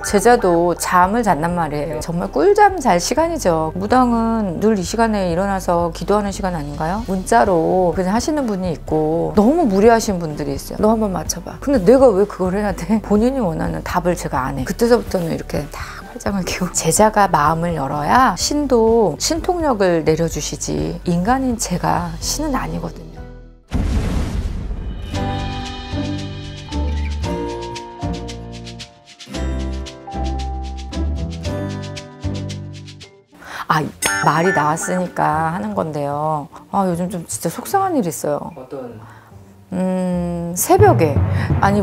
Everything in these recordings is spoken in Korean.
제자도 잠을 잔단 말이에요. 정말 꿀잠 잘 시간이죠. 무당은 늘 이 시간에 일어나서 기도하는 시간 아닌가요? 문자로 그냥 하시는 분이 있고 너무 무리하신 분들이 있어요. 너 한번 맞춰봐. 근데 내가 왜 그걸 해야 돼? 본인이 원하는 답을 제가 안 해. 그때서부터는 이렇게 다 팔짱을 끼고 제자가 마음을 열어야 신도 신통력을 내려주시지 인간인 제가 신은 아니거든요. 말이 나왔으니까 하는 건데요. 요즘 좀 진짜 속상한 일이 있어요. 어떤? 새벽에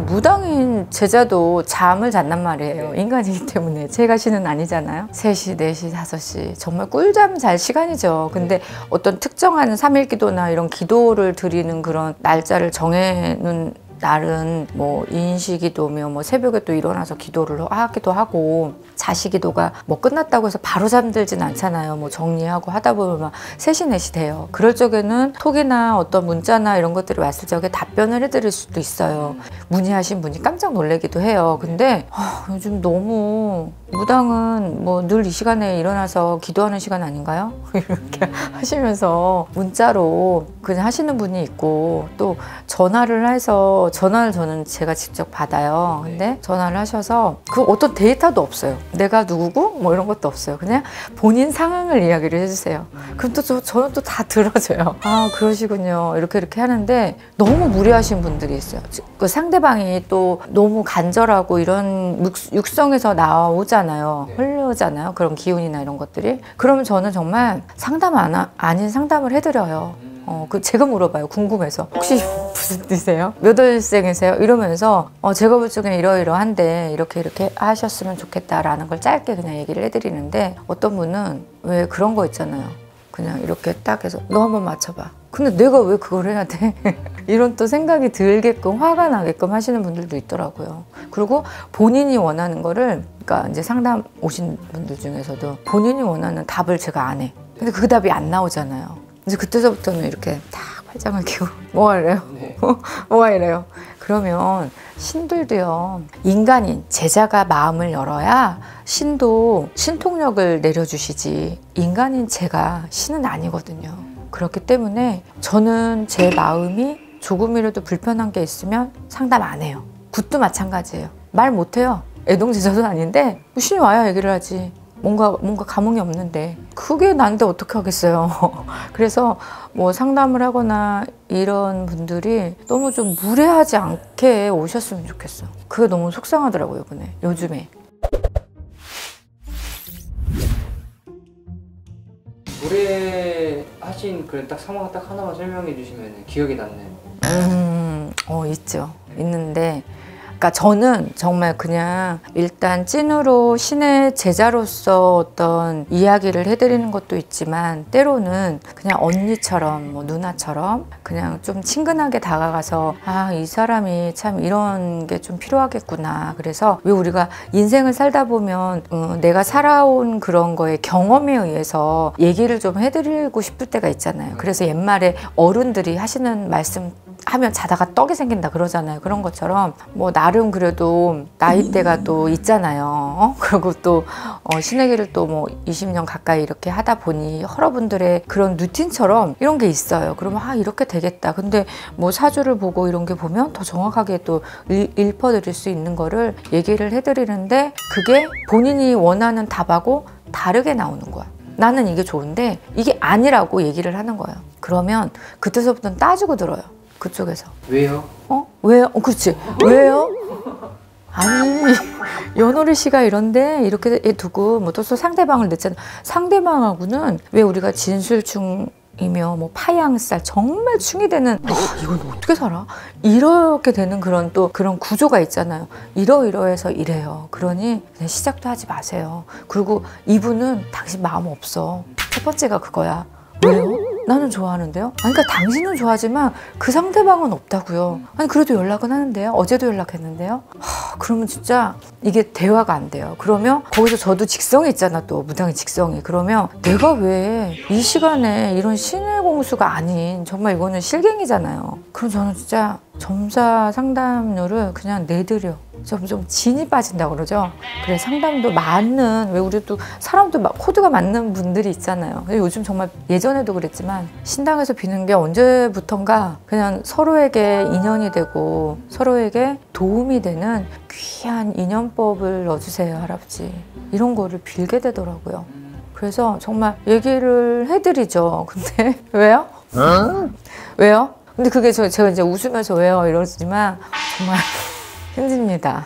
무당인 제자도 잠을 잔단 말이에요. 인간이기 때문에 제가 신은 아니잖아요. 3시, 4시, 5시 정말 꿀잠 잘 시간이죠. 근데 어떤 특정한 3일 기도나 이런 기도를 드리는 그런 날짜를 정해놓은 날은 뭐 인시기도며 뭐 새벽에 또 일어나서 기도를 하기도 하고 자시기도가 뭐 끝났다고 해서 바로 잠들진 않잖아요. 뭐 정리하고 하다 보면 막 3시, 4시 돼요. 그럴 적에는 톡이나 어떤 문자나 이런 것들이 왔을 적에 답변을 해드릴 수도 있어요. 문의하신 분이 깜짝 놀라기도 해요. 근데 요즘 너무 무당은 뭐 늘 이 시간에 일어나서 기도하는 시간 아닌가요? 이렇게 하시면서 문자로 그냥 하시는 분이 있고 또 전화를 해서 전화를 저는 제가 직접 받아요. 근데 전화를 하셔서 그 어떤 데이터도 없어요. 내가 누구고 뭐 이런 것도 없어요. 그냥 본인 상황을 이야기를 해주세요. 그럼 또 저는 또 다 들어줘요. 그러시군요. 이렇게 하는데 너무 무리하신 분들이 있어요. 그 상대방이 또 너무 간절하고 이런 육성에서 나오잖아요. 흐르잖아요. 그런 기운이나 이런 것들이. 그러면 저는 정말 상담 아닌 상담을 해드려요. 제가 물어봐요. 궁금해서. 혹시 무슨 뜻이세요? 몇 월생이세요? 이러면서 제가 볼 적엔 이러이러한데 이렇게 하셨으면 좋겠다라는 걸 짧게 그냥 얘기를 해드리는데 어떤 분은 왜 그런 거 있잖아요. 그냥 이렇게 딱 해서 너 한번 맞춰봐. 근데 내가 왜 그걸 해야 돼? 이런 또 생각이 들게끔 화가 나게끔 하시는 분들도 있더라고요. 그리고 본인이 원하는 거를 그러니까 이제 상담 오신 분들 중에서도 본인이 원하는 답을 제가 안 해. 근데 그 답이 안 나오잖아요. 이제 그때서부터는 이렇게 딱 팔짱을 끼고 뭐가 이래요? 네. 뭐가 이래요? 그러면 신들도요. 인간인 제자가 마음을 열어야 신도 신통력을 내려주시지 인간인 제가 신은 아니거든요. 그렇기 때문에 저는 제 마음이 조금이라도 불편한 게 있으면 상담 안 해요. 굿도 마찬가지예요. 말 못해요. 애동제자도 아닌데 신이 와야 얘기를 하지. 뭔가 감흥이 없는데 그게 나한테 어떻게 하겠어요. 그래서 뭐 상담을 하거나 이런 분들이 너무 좀 무례하지 않게 오셨으면 좋겠어. 그게 너무 속상하더라고요. 요즘에. 무례하신 그런 딱 상황 딱 하나만 설명해 주시면 기억에 남는. 있죠. 있는데 그러니까 저는 정말 그냥 일단 찐으로 신의 제자로서 어떤 이야기를 해드리는 것도 있지만 때로는 그냥 언니처럼 뭐 누나처럼 그냥 좀 친근하게 다가가서 이 사람이 참 이런 게 좀 필요하겠구나. 그래서 왜 우리가 인생을 살다 보면 내가 살아온 그런 거에 경험에 의해서 얘기를 좀 해드리고 싶을 때가 있잖아요. 그래서 옛말에 어른들이 하시는 말씀 하면 자다가 떡이 생긴다 그러잖아요. 그런 것처럼 뭐 나름 그래도 나이대가 또 있잖아요. 그리고 또 신의 길을 또 뭐 20년 가까이 이렇게 하다 보니 여러분들의 그런 루틴처럼 이런 게 있어요. 그러면 이렇게 되겠다. 근데 뭐 사주를 보고 이런 게 보면 더 정확하게 또 읊어드릴 수 있는 거를 얘기를 해드리는데 그게 본인이 원하는 답하고 다르게 나오는 거야. 나는 이게 좋은데 이게 아니라고 얘기를 하는 거예요. 그러면 그때서부터는 따지고 들어요. 그쪽에서. 왜요? 왜요? 그렇지. 왜요? 아니 연호리 씨가 이런데 이렇게 두고 뭐 또 상대방을 냈잖아. 상대방하고는 왜 우리가 진술충이며 뭐 파양살 정말 충이 되는 이건 어떻게 살아? 이렇게 되는 그런 또 그런 구조가 있잖아요. 이러이러해서 이래요. 그러니 그냥 시작도 하지 마세요. 그리고 이분은 당신 마음 없어. 첫 번째가 그거야. 왜요? 나는 좋아하는데요? 그러니까 당신은 좋아하지만 그 상대방은 없다고요. 그래도 연락은 하는데요? 어제도 연락했는데요? 그러면 진짜 이게 대화가 안 돼요. 그러면 거기서 저도 직성이 있잖아. 또 무당의 직성이. 그러면 내가 왜 이 시간에 이런 신의 공수가 아닌 정말 이거는 실갱이잖아요. 그럼 저는 진짜 점사 상담료를 그냥 내드려. 점점 진이 빠진다고 그러죠. 그래 상담도 맞는, 왜 우리도 사람도 막 코드가 맞는 분들이 있잖아요. 근데 요즘 정말 예전에도 그랬지만 신당에서 비는 게 언제부턴가 그냥 서로에게 인연이 되고 서로에게 도움이 되는 귀한 인연법을 넣어주세요 할아버지, 이런 거를 빌게 되더라고요. 그래서 정말 얘기를 해드리죠. 근데 왜요? 왜요? 근데 그게 제가 이제 웃으면서 왜요 이러지만 정말 힘듭니다.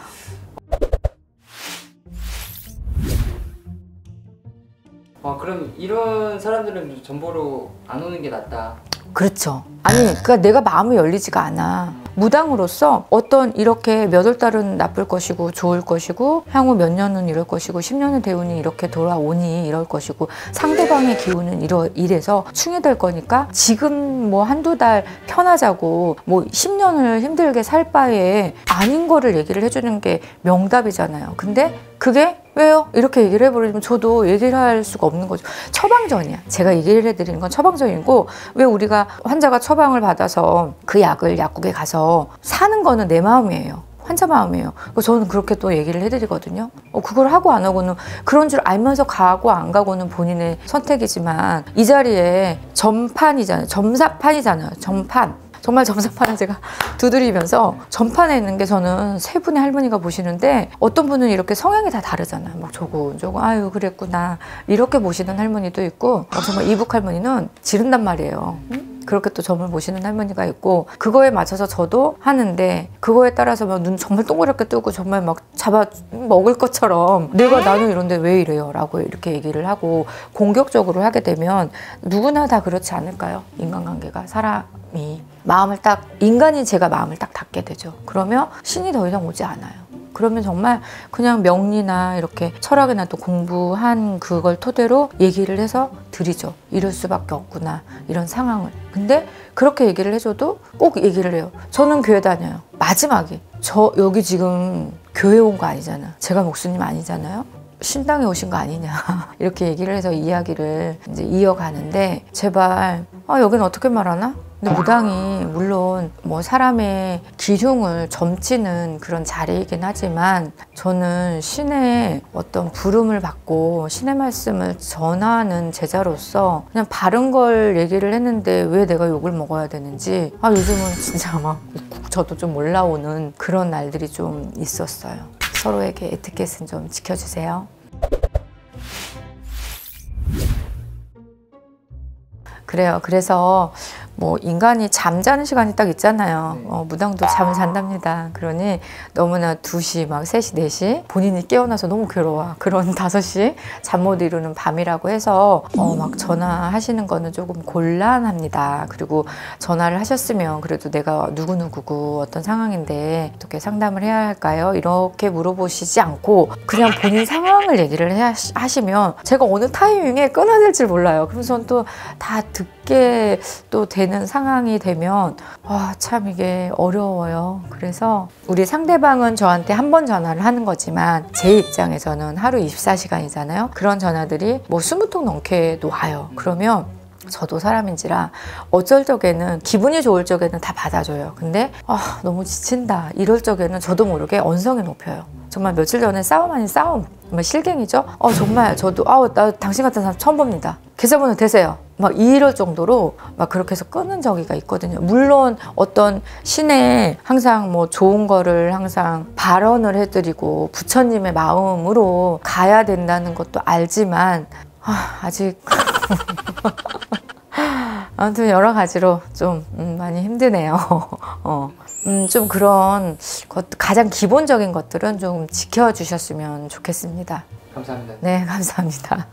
그럼 이런 사람들은 전보로 안 오는 게 낫다. 그렇죠. 아니, 그러니까 내가 마음이 열리지가 않아. 무당으로서 어떤 이렇게 몇 월 달은 나쁠 것이고 좋을 것이고 향후 몇 년은 이럴 것이고 10년의 대운이 이렇게 돌아오니 이럴 것이고 상대방의 기운은 이래서 충해될 거니까 지금 뭐 한두 달 편하자고 뭐 10년을 힘들게 살 바에 아닌 거를 얘기를 해주는 게 명답이잖아요. 근데 그게 왜요? 이렇게 얘기를 해버리면 저도 얘기를 할 수가 없는 거죠. 처방전이야. 제가 얘기를 해드리는 건 처방전이고, 왜 우리가 환자가 처방을 받아서 그 약을 약국에 가서 사는 거는 내 마음이에요. 환자 마음이에요. 저는 그렇게 또 얘기를 해드리거든요. 그걸 하고 안 하고는, 그런 줄 알면서 가고 안 가고는 본인의 선택이지만 이 자리에 점판이잖아요. 점사판이잖아요. 점판. 정말 점사판을 제가 두드리면서 전판에 있는 게, 저는 세 분의 할머니가 보시는데 어떤 분은 이렇게 성향이 다 다르잖아요. 막 조금 아유 그랬구나 이렇게 보시는 할머니도 있고, 정말 이북 할머니는 지른단 말이에요. 그렇게 또 점을 보시는 할머니가 있고, 그거에 맞춰서 저도 하는데 그거에 따라서 막 눈 정말 동그랗게 뜨고 정말 막 잡아 먹을 것처럼 내가 나는 이런데 왜 이래요? 라고 이렇게 얘기를 하고 공격적으로 하게 되면 누구나 다 그렇지 않을까요? 인간관계가 사람이 마음을 딱, 인간이 제가 마음을 딱 닫게 되죠. 그러면 신이 더 이상 오지 않아요. 그러면 정말 그냥 명리나 이렇게 철학이나 또 공부한 그걸 토대로 얘기를 해서 드리죠. 이럴 수밖에 없구나, 이런 상황을. 근데 그렇게 얘기를 해줘도 꼭 얘기를 해요. 저는 교회 다녀요. 마지막에 저 여기 지금 교회 온 거 아니잖아. 제가 목수님 아니잖아요. 신당에 오신 거 아니냐 이렇게 얘기를 해서 이야기를 이제 이어가는데, 제발 여기는 어떻게 말하나? 근데 무당이 물론 뭐 사람의 기흉을 점치는 그런 자리이긴 하지만, 저는 신의 어떤 부름을 받고 신의 말씀을 전하는 제자로서 그냥 바른 걸 얘기를 했는데 왜 내가 욕을 먹어야 되는지 요즘은 진짜 막 저도 좀 올라오는 그런 날들이 좀 있었어요. 서로에게 에티켓은 좀 지켜주세요. 그래요. 그래서 뭐 인간이 잠자는 시간이 딱 있잖아요. 무당도 잠을 잔답니다. 그러니 너무나 2시, 막 3시, 4시 본인이 깨어나서 너무 괴로워. 그런 5시 잠 못 이루는 밤이라고 해서 막 전화하시는 거는 조금 곤란합니다. 그리고 전화를 하셨으면 그래도 내가 누구누구고 어떤 상황인데 어떻게 상담을 해야 할까요? 이렇게 물어보시지 않고 그냥 본인 상황을 얘기를 하시면 제가 어느 타이밍에 끊어야 될지 몰라요. 그래서 전 또 다 듣게 또 되는 상황이 되면 참 이게 어려워요. 그래서 우리 상대방은 저한테 한 번 전화를 하는 거지만 제 입장에서는 하루 24시간이잖아요. 그런 전화들이 뭐 20통 넘게도 와요. 그러면 저도 사람인지라 어쩔 적에는, 기분이 좋을 적에는 다 받아줘요. 근데 너무 지친다 이럴 적에는 저도 모르게 언성이 높여요. 정말 며칠 전에 싸움 아닌 싸움, 정말 실갱이죠. 정말 저도 나 당신 같은 사람 처음 봅니다. 계좌번호 되세요. 막 이럴 정도로 막 그렇게 해서 끊은 적이가 있거든요. 물론 어떤 신에 항상 뭐 좋은 거를 항상 발언을 해드리고 부처님의 마음으로 가야 된다는 것도 알지만 아직 아무튼 여러 가지로 좀 많이 힘드네요. 좀 그런 가장 기본적인 것들은 좀 지켜주셨으면 좋겠습니다. 감사합니다. 네, 감사합니다.